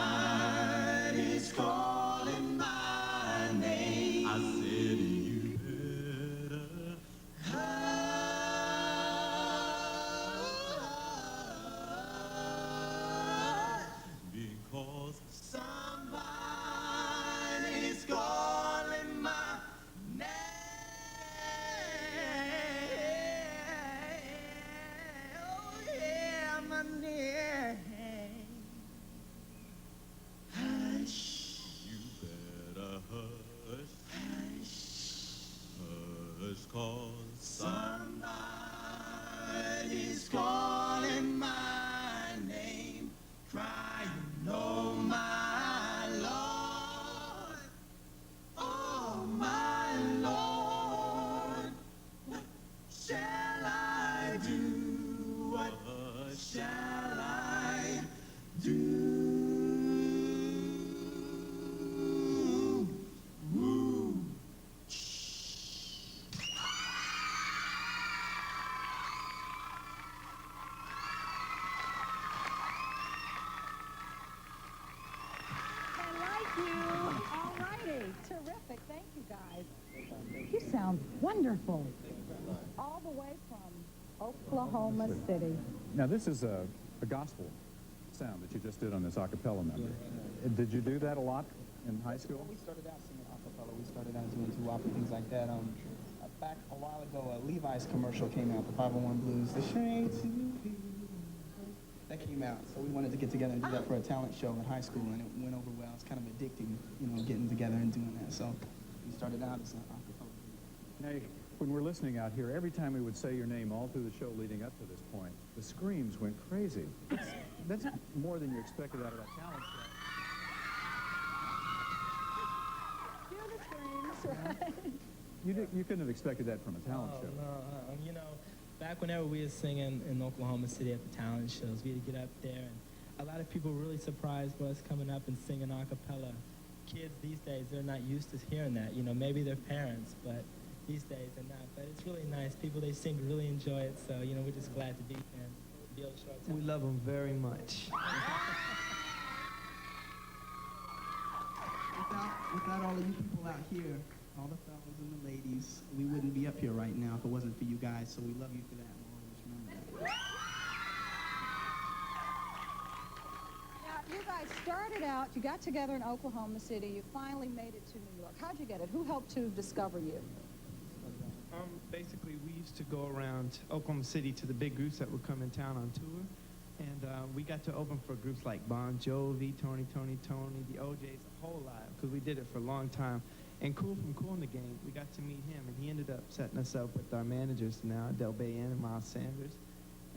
Somebody's calling my name. I said you better hide, because somebody's calling my name. Oh yeah, my name. Hush. You better hush. Hush. Hush, 'cause somebody's calling my name, crying, oh my Lord, oh my Lord, what shall I do? What shall I do? I like you. All righty. Terrific. Thank you, guys. You sound wonderful. All the way from Oklahoma City. Now, this is a gospel sound that you just did on this a cappella number. Did you do that a lot in high school? We started out singing a cappella. We started out doing doo-wop and things like that. Back a while ago, Levi's commercial came out, the 501 Blues, the shade to be. That came out, so we wanted to get together and do that for a talent show in high school, and it went over well. It's kind of addicting, you know, getting together and doing that. So we started out as an a cappella. Now, when we're listening out here, every time we would say your name all through the show leading up to this point, the screams went crazy. That's more than you expected out of that talent show. Hear the screams, right? You couldn't have expected that from a talent show. No, you know, back whenever we were singing in Oklahoma City at the talent shows, we'd get up there, and a lot of people were really surprised by us coming up and singing a cappella. Kids these days, they're not used to hearing that. You know, maybe their parents, but these days they're not. But it's really nice. People they sing really enjoy it, so, you know, we're just glad to be here and be able to show our talent. We love them very much. Without all of you people out here, all the fellas and the ladies, we wouldn't be up here right now if it wasn't for you guys, so we love you for that, and we'll always remember that. Now, you guys started out, you got together in Oklahoma City, you finally made it to New York. How'd you get it? Who helped to discover you? Basically, we used to go around Oklahoma City to the big groups that would come in town on tour. And we got to open for groups like Bon Jovi, Tony, the OJs, a whole lot, because we did it for a long time. And Cool from Cool in the Game, we got to meet him, and he ended up setting us up with our managers now, Del Bayan and Miles Sanders.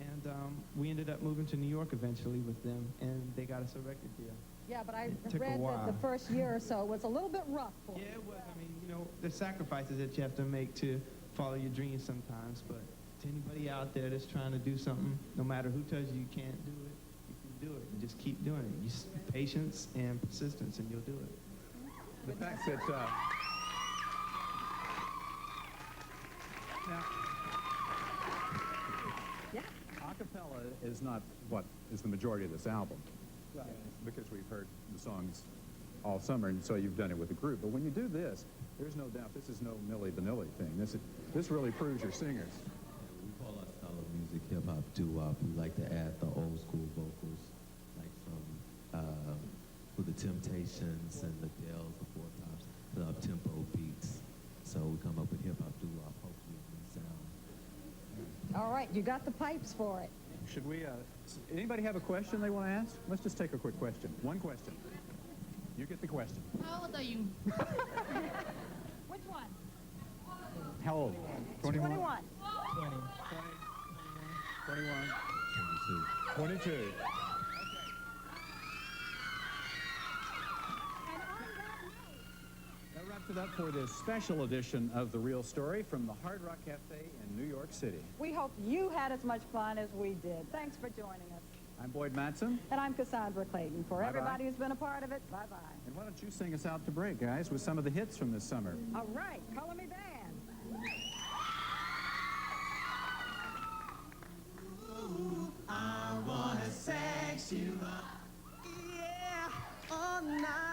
And we ended up moving to New York eventually with them, and they got us a record deal. Yeah, but I Took a read that while. the first year or so was a little bit rough for you. Yeah, it was. I mean, you know, there's sacrifices that you have to make to follow your dreams sometimes, but to anybody out there that's trying to do something, no matter who tells you you can't do it, you can do it. And just keep doing it. Just patience and persistence, and you'll do it. The fact that now, Yeah. a cappella is not what is the majority of this album, because we've heard the songs all summer, and so you've done it with a group. But when you do this, there's no doubt this is no Milli Vanilli thing. This really proves you're singers. We call our style of music hip-hop doo-wop. We like to add the old school vocals, like from with the Temptations and the Dells, the Four Tops, the up-tempo beats. So we come up with hip-hop doo-wop, hopefully a new sound. All right, you got the pipes for it. Should we, anybody have a question they want to ask? Let's just take a quick question. One question. You get the question. How old are you? Which one? How old? 21? 21. 20. 21. 22. 22. And on that note, That wraps it up for this special edition of The Real Story from the Hard Rock Cafe in New York City. we hope you had as much fun as we did. Thanks for joining us. I'm Boyd Matson. And I'm Cassandra Clayton. For Bye-bye. everybody who's been a part of it, bye-bye. And why don't you sing us out to break, guys, with some of the hits from this summer? All right, Color Me Badd. I want a sex fix you up. Yeah, all night.